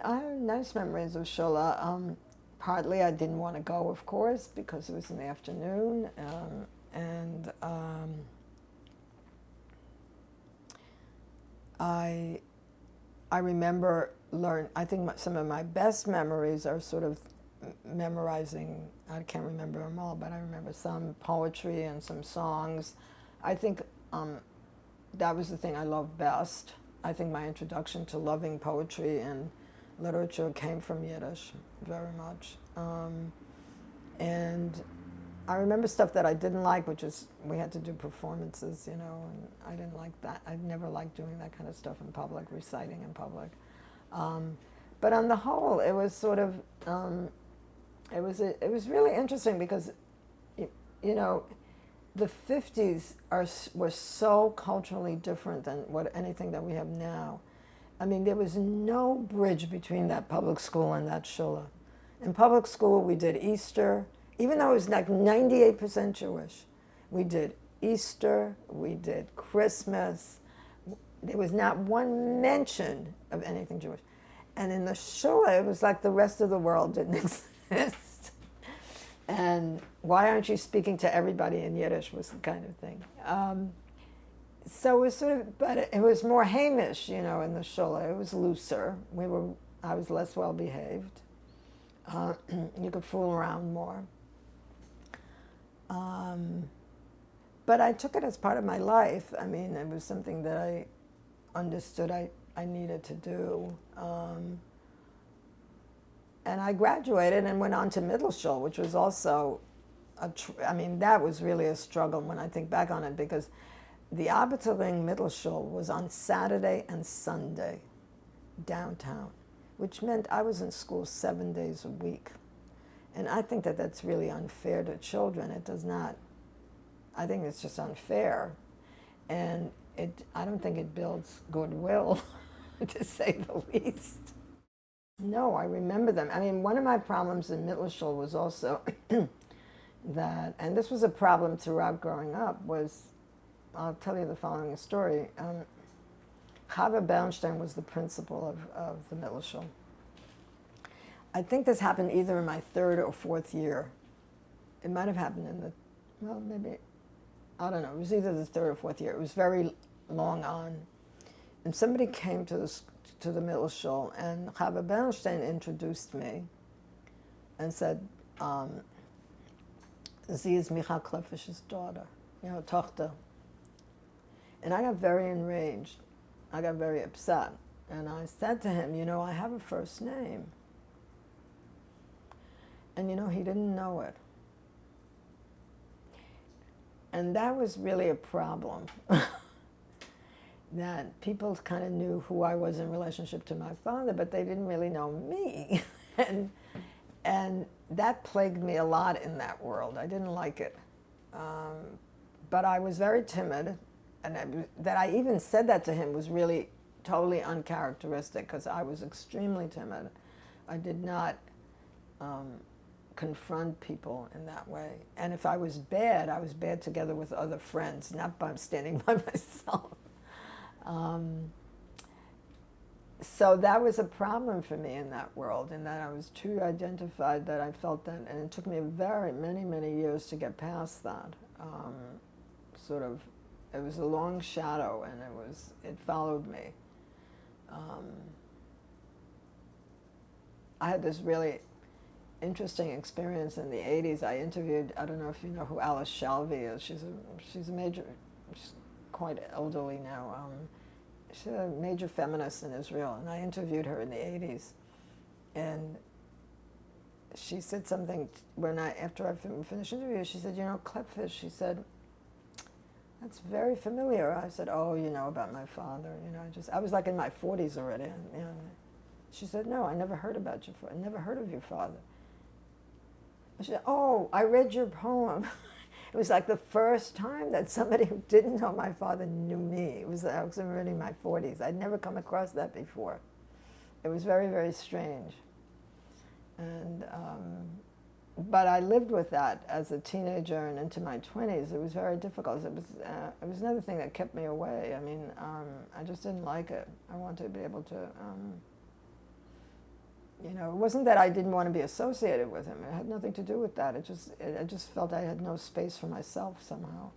I have nice memories of Shule. Partly I didn't want to go, of course, because it was in the afternoon, and I remember I think some of my best memories are sort of memorizing. I can't remember them all, but I remember some poetry and some songs. I think that was the thing I loved best. I think my introduction to loving poetry and literature came from Yiddish very much. And I remember stuff that I didn't like, which is we had to do performances, and I didn't like that. I never liked doing that kind of stuff in public, reciting in public. But on the whole, it was sort of, it was really interesting because, the 50s were so culturally different than anything that we have now. I mean, there was no bridge between that public school and that shul. In public school, we did Easter, even though it was like 98% Jewish. We did Easter, we did Christmas. There was not one mention of anything Jewish. And in the shul, it was like the rest of the world didn't exist. And why aren't you speaking to everybody in Yiddish was the kind of thing. So it was sort of, but it was more Hamish, in the shul. It was looser. I was less well behaved. You could fool around more. But I took it as part of my life. I mean, it was something that I understood I needed to do. And I graduated and went on to middle shul, which was also, that was really a struggle when I think back on it, because the Arbeter Ring Middle Shule was on Saturday and Sunday downtown, which meant I was in school 7 days a week. And I think that that's really unfair to children. It does not, I think it's just unfair. And I don't think it builds goodwill, to say the least. No, I remember them. I mean, one of my problems in middle shul was also that, and this was a problem throughout growing up, was, I'll tell you the following story. Chava Bernstein was the principal of the middle shul. I think this happened either in my third or fourth year. It might have happened in maybe, I don't know. It was either the third or fourth year. It was very long on. And somebody came to the middle shul, and Chava Bernstein introduced me and said, "Sie is Michał Klepfish's daughter, Tochter." And I got very enraged. I got very upset. And I said to him, I have a first name. And he didn't know it. And that was really a problem. That people kind of knew who I was in relationship to my father, but they didn't really know me. and that plagued me a lot in that world. I didn't like it. But I was very timid. And that I even said that to him was really totally uncharacteristic, because I was extremely timid. I did not confront people in that way. And if I was bad together with other friends, not by standing by myself. So that was a problem for me in that world, in that I was too identified, that I felt that, and it took me many years to get past that. It was a long shadow, and it followed me. I had this really interesting experience in the 80s. I interviewed, I don't know if you know who Alice Shalvey is. She's quite elderly now. She's a major feminist in Israel, and I interviewed her in the 80s. And she said something after I finished interviewing, she said, Klepfish, she said, "That's very familiar." I said, "Oh, about my father, I was like in my 40s already." She said, "No, I never heard about your father. I never heard of your father." She said, "Oh, I read your poem." It was like the first time that somebody who didn't know my father knew me. I was already in my 40s. I'd never come across that before. It was very, very strange. And but I lived with that as a teenager and into my 20s. It was very difficult. It was another thing that kept me away. I mean, I just didn't like it. I wanted to be able to You know, it wasn't that I didn't want to be associated with him. It had nothing to do with that. I just felt I had no space for myself somehow.